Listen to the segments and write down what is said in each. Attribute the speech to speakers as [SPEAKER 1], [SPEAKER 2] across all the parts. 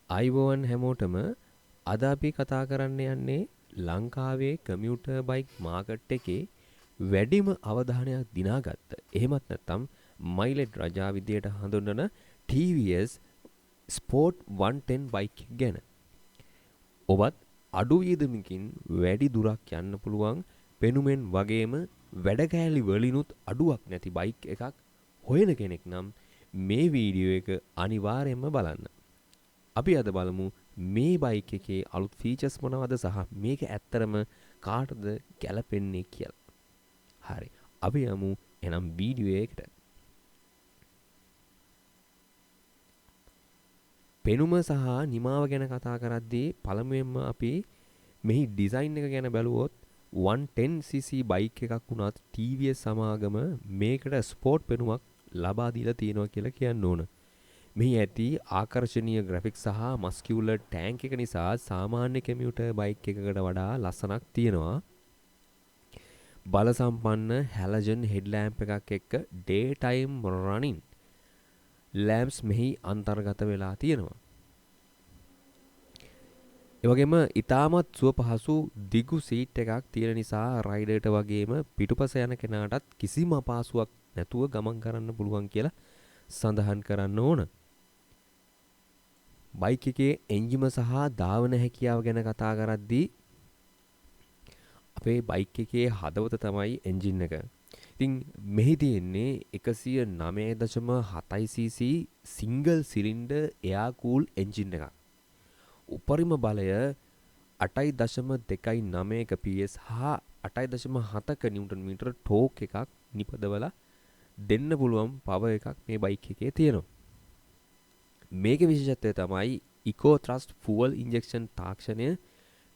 [SPEAKER 1] අයිබෝවන් හැමෝටම අද අපි කතා කරන්න යන්නේ ලංකාවේ කමියුටර් බයික් මාකට් එකේ වැඩිම අවධානයක් දිනාගත්ත. එහෙමත් නැත්නම් මයිලෙජ් රජා විදියට හඳුන්වන TVS Sport 110 බයික් එක ගැන. ඔබත් අඩු වියදමකින් වැඩි දුරක් යන්න පුළුවන් පෙනුමෙන් වගේම වැඩ කෑලි වලිනුත් අඩුවක් නැති බයික් එකක් හොයන කෙනෙක් නම් මේ වීඩියෝ එක අනිවාර්යයෙන්ම බලන්න. අපි අද බලමු මේ බයික් එකේ අලුත් ෆීචර්ස් මොනවද සහ මේක ඇත්තරම කාටද ගැලපෙන්නේ කියලා. හරි. අපි යමු එනම් වීඩියෝ එකට. පෙනුම සහ නිමාව ගැන කතා කරද්දී පළමුවෙන්ම අපි මෙහි ඩිසයින් එක ගැන බැලුවොත් 110cc බයික් එකක් වුණත් TVS සමාගම මේකට ස්පෝර්ට් පෙනුමක් ලබා දීලා තියෙනවා කියලා කියන්න ඕන. මෙහි ඇති ආකර්ශනීය ග්‍රැෆික්ස් සහ මස්කියුලර් ටැන්ක් එක නිසා සාමාන්‍ය කමියුටර් බයික් එකකට වඩා ලස්සනක් තියෙනවා. බල සම්පන්න හැලජන් හෙඩ්ලැම්ප් එකක් එක්ක ඩේ ටයිම් රනින් ලැම්ප්ස් මෙහි අන්තර්ගත වෙලා තියෙනවා. ඒ වගේම ඊටමත් සුව පහසු දිගු සීට් එකක් තියෙන නිසා රයිඩර්ට වගේම පිටුපස යන කෙනාටත් කිසිම අපහසුයක් නැතුව ගමන් කරන්න පුළුවන් කියලා සඳහන් කරන්න ඕන. බයික් එකේ එන්ජිම සහ ධාවන හැකියාව ගැන කතා කරද්දී අපේ බයික් එකේ හදවත තමයි එන්ජින් එක. ඉතින් මෙහි තියෙන්නේ 109.7cc single cylinder air cool engine එකක්. උපරිම බලය 8.29ක PS හා 8.7ක නිව්ටන් මීටර ටෝක් එකක් නිපදවලා දෙන්න පුළුවන් පවර් එකක් මේ බයික් එකේ තියෙනවා. මේක විශේෂත්වය තමයි ඉකෝ ත්‍රස්ට් ෆුවල් ඉන්ජෙක්ෂන් තාක්ෂණය.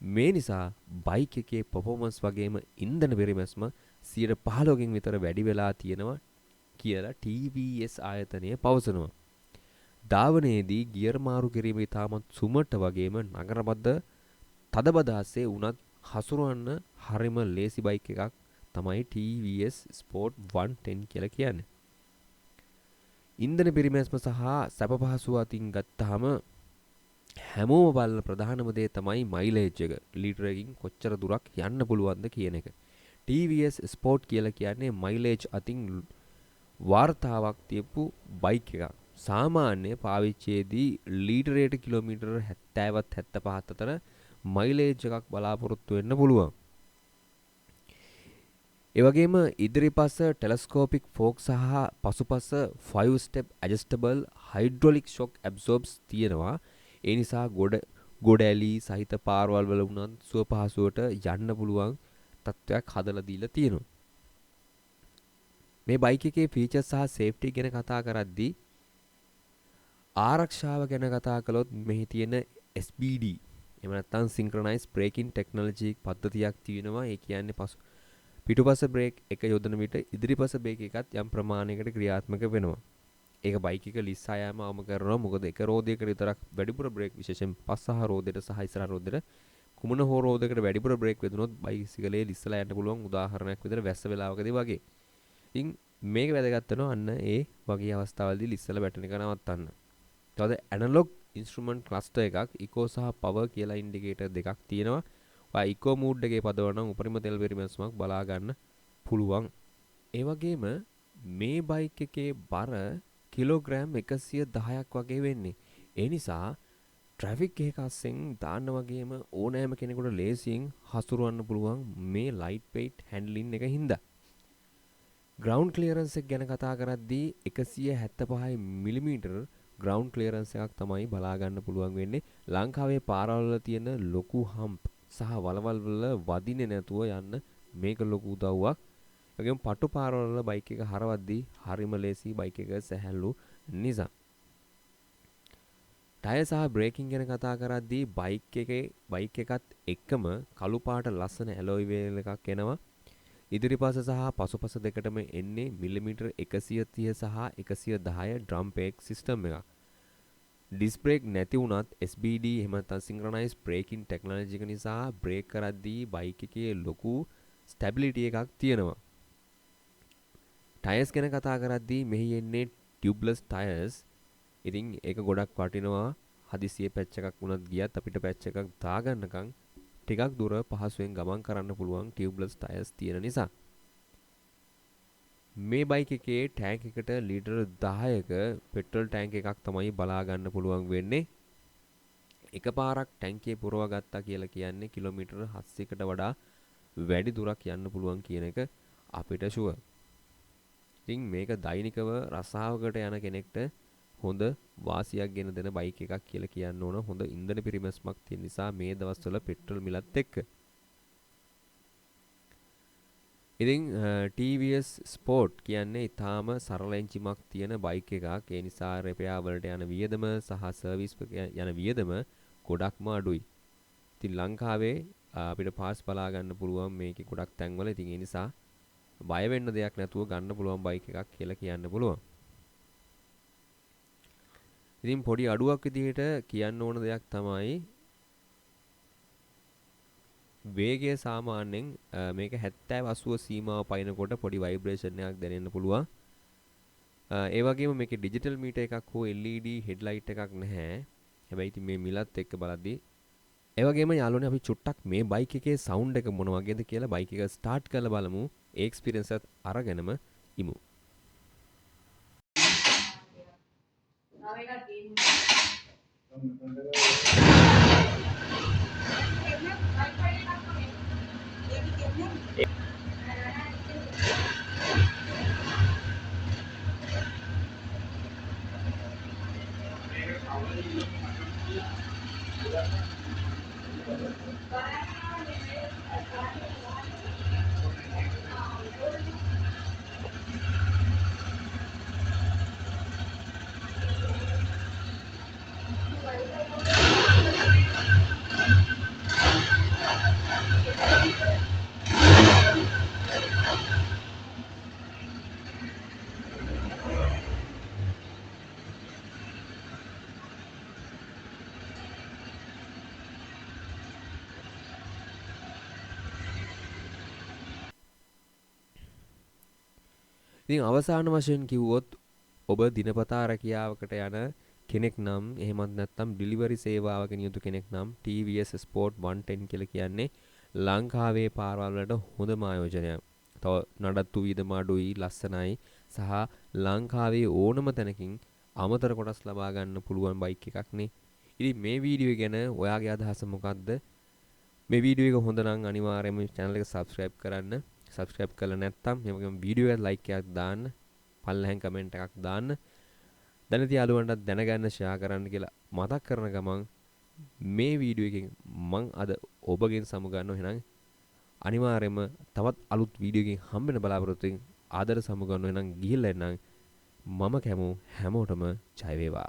[SPEAKER 1] මේ නිසා බයික් එකේ පර්ෆෝමන්ස් වගේම ඉන්ධන පරිමැස්ම 15%කින් විතර වැඩි වෙලා තියෙනවා කියලා TVS ආයතනය පවසනවා. ධාවනයේදී ගියර් මාරු කිරීම ඉතාමත් සුමට වගේම නගරබද්ධ තදබදාසේ වුණත් හසුරවන්න හරිම ලේසි බයික් එකක් තමයි TVS Sport 110 කියලා කියන්නේ. ඉන්ධන පිරිමැස්ම සහ සැප පහසුව අතින් ගත්තාම හැමෝම බලන ප්‍රධානම දේ තමයි මයිලේජ් එක. ලීටර් එකකින් කොච්චර දුරක් යන්න පුළුවන්ද කියන එක. TVS Sport කියලා කියන්නේ මයිලේජ් අතින් වාර්තාවක් තියපු බයික් එකක්. සාමාන්‍ය පාවිච්චියේදී ලීටරයට කිලෝමීටර 70වත් 75ත් අතර මයිලේජ් එකක් බලාපොරොත්තු වෙන්න පුළුවන්. ඒ වගේම ඉදිරිපස ටෙලස්කෝපික් ෆෝක් සහ පසුපස 5 ස්ටෙප් ඇඩ්ජස්ටබල් හයිඩ්‍රොලික් ෂොක් ඇබ්සෝබ්ස් තියෙනවා. ඒ නිසා ගොඩ ඇලි සහිත පාරවල් වල වුණත් සුව පහසුවට යන්න පුළුවන් තත්ත්වයක් හදලා දීලා තියෙනවා. මේ බයික් එකේ ෆීචර්ස් සහ සේෆ්ටි ගැන කතා කරද්දී ආරක්ෂාව ගැන කතා කළොත් මෙහි තියෙන SBD එහෙම නැත්නම් සින්ක්‍රොනයිස් බ්‍රේකින් ටෙක්නොලොජි පද්ධතියක් තියෙනවා. ඒ කියන්නේ පිටුපස බ්‍රේක් එක යොදන විට ඉදිරිපස බ්‍රේක් එකත් යම් ප්‍රමාණයකට ක්‍රියාත්මක වෙනවා. ඒක බයික් එක ලිස්සා යෑම අවම කරනවා. මොකද එක රෝදයකට විතරක් වැඩිපුර බ්‍රේක් විශේෂයෙන් පස් සහ රෝදයට සහ ඉස්සරහ රෝදයට කුමන හෝ රෝදයකට වැඩිපුර බ්‍රේක් වැදුනොත් බයිසිකලේ ලිස්සලා යන්න පුළුවන්. උදාහරණයක් විදිහට වැස්ස වෙලාවකදී වගේ. ඉතින් මේක වැදගත් වෙනවා අන්න ඒ වගේ අවස්ථාවලදී ලිස්සලා බැටරි එක නවත්තන්න. තවද ඇනලොග් ඉන්ස්ට්‍රුමන්ට් ක්ලස්ටර් එකක් ඉකෝ සහ පවර් කියලා ඉන්ඩිකේටර් දෙකක් තියෙනවා. ඔය ඉකෝ මූඩ් එකේ පදවනම් උපරිම තෙල් පරිමැස්මක් බලා ගන්න පුළුවන්. ඒ වගේම මේ බයික් එකේ බර කිලෝග්‍රෑම් 110ක් වගේ වෙන්නේ. ඒ නිසා ට්‍රැෆික් එකක අස්සෙන් දාන්න වගේම ඕනෑම කෙනෙකුට ලේසියෙන් හසුරවන්න පුළුවන් මේ ලයිට් වෙයිට් හැන්ඩලින් එක හින්දා. ග්‍රවුන්ඩ් ක්ලියරන්ස් එක ගැන කතා කරද්දී 175 මිලිමීටර් ග්‍රවුන්ඩ් ක්ලියරන්ස් එකක් තමයි බලා ගන්න පුළුවන් වෙන්නේ. ලංකාවේ පාරවල් වල තියෙන ලොකු හම්ප් සහ වලවල් වල වදින්නේ නැතුව යන්න මේක ලොකු උදව්වක්. ඒගොම පටු පාරවල් වල බයික් එක හරවද්දී හරිම ලේසි බයික් එක සැහැල්ලු නිසා. ටයර් සහ බ්‍රේකින් ගැන කතා කරද්දී බයික් එකත් එක්කම කළු පාට ලස්සන ඇලොයි වීල් එකක් එනවා. ඉදිරිපස සහ පසුපස දෙකටම එන්නේ මිලිමීටර් 130 සහ 110 ඩ්‍රම් බ්‍රේක් සිස්ටම් එකක්. ඩිස්ක් බ්‍රේක් නැති වුණත් SBD එහෙම නැත්නම් සින්ක්‍රොනයිස් බ්‍රේකින් ටෙක්නොලොජි එක නිසා බ්‍රේක් කරද්දී බයික් එකේ ලොකු ස්ටැබිලිටි එකක් තියෙනවා. ටයර්ස් ගැන කතා කරද්දී මෙහි එන්නේ ටියුබ්ලස් ටයර්ස්. ඉතින් ඒක ගොඩක් වටිනවා හදිසියේ පැච් එකක් වුණත් ගියත් අපිට පැච් එකක් දාගන්නකම් ටිකක් දුර පහසුවෙන් ගමන් කරන්න පුළුවන් ටියුබ්ලස් ටයර්ස් තියෙන නිසා. මේ බයික් එකේ ටැංක් එකට ලීටර් 10ක පෙට්‍රල් ටැංක් එකක් තමයි බලා ගන්න පුළුවන් වෙන්නේ. එකපාරක් ටැංකිය පුරව ගත්තා කියලා කියන්නේ කිලෝමීටර් 700කට වඩා වැඩි දුරක් යන්න පුළුවන් කියන එක අපිට ෂුවර්. ඉතින් මේක දෛනිකව රස්සාවකට යන කෙනෙක්ට හොඳ වාසියක් ගෙන දෙන බයික් එකක් කියලා කියන්න ඕන. හොඳ ඉන්ධන පිරිමැස්මක් තියෙන නිසා මේ දවස්වල පෙට්‍රල් මිලත් එක්ක. ඉතින් TVS Sport කියන්නේ ඊටාම සරල එන්ජිමක් තියෙන බයික් එකක්. ඒ නිසා රිපෙයාර් වලට යන වියදම සහ සර්විස් යන වියදම ගොඩක්ම අඩුයි. ඉතින් ලංකාවේ අපිට පාස් බලා ගන්න පුළුවන් මේකේ ගොඩක් තැන්වල. ඉතින් ඒ නිසා බය වෙන්න දෙයක් නැතුව ගන්න පුළුවන් බයික් එකක් කියලා කියන්න පුළුවන්. ඉතින් පොඩි අඩුවක් විදිහට කියන්න ඕන දෙයක් තමයි වේගය සාමාන්‍යයෙන් මේක 70 80 සීමාව පයින්නකොට පොඩි ভাইබ්‍රේෂන් එකක් දැනෙන්න පුළුවන්. ඒ වගේම මේකේ ඩිජිටල් මීටර් එකක් හෝ LED හෙඩ්ලයිට් එකක් නැහැ. හැබැයි ඉතින් මේ මිලත් එක්ක බලද්දී ඒ වගේම යාළුවනේ අපි චුට්ටක් මේ බයික් එකේ සවුන්ඩ් එක මොන වගේද කියලා බයික් එක ස්ටාර්ට් කරලා බලමු. ඒ එක්ස්පීරියන්ස් එකත් අරගෙනම ඉමු. ඉතින් අවසාන වශයෙන් කිව්වොත් ඔබ දිනපතා රැකියාවකට යන කෙනෙක් නම් එහෙමත් නැත්නම් ඩිලිවරි සේවාවක නියුතු කෙනෙක් නම් TVS Sport 110 කියලා කියන්නේ ලංකාවේ පාරවල් වලට හොඳම ආයෝජනයක්. තව නඩත්තු වියදම අඩුයි, ලස්සනයි සහ ලංකාවේ ඕනම තැනකින් අමතර කොටස් ලබා ගන්න පුළුවන් බයික් එකක් නේ. ඉතින් මේ වීඩියෝ ගැන ඔයාගේ අදහස මොකක්ද? මේ වීඩියෝ එක හොඳ නම් අනිවාර්යයෙන්ම channel එක subscribe කරන්න. subscribe කරලා නැත්නම් මේ වගේම වීඩියෝ එකට like එකක් දාන්න, පල්ලෙහෙන් කමෙන්ට් එකක් දාන්න. දැනති යාළුවන්ටත් දැනගන්න share කරන්න කියලා මතක් කරන ගමන් මේ වීඩියෝ එකෙන් මං අද ඔබගෙන් සමුගන්නවා. එහෙනම් අනිවාර්යයෙන්ම තවත් අලුත් වීඩියෝ එකකින් හම්බෙන්න බලාපොරොත්තු වෙමින් ආදර සමුගන්නවා. එහෙනම් ගිහිල්ලා එන්නම්. මම කැමු හැමෝටම ජය වේවා.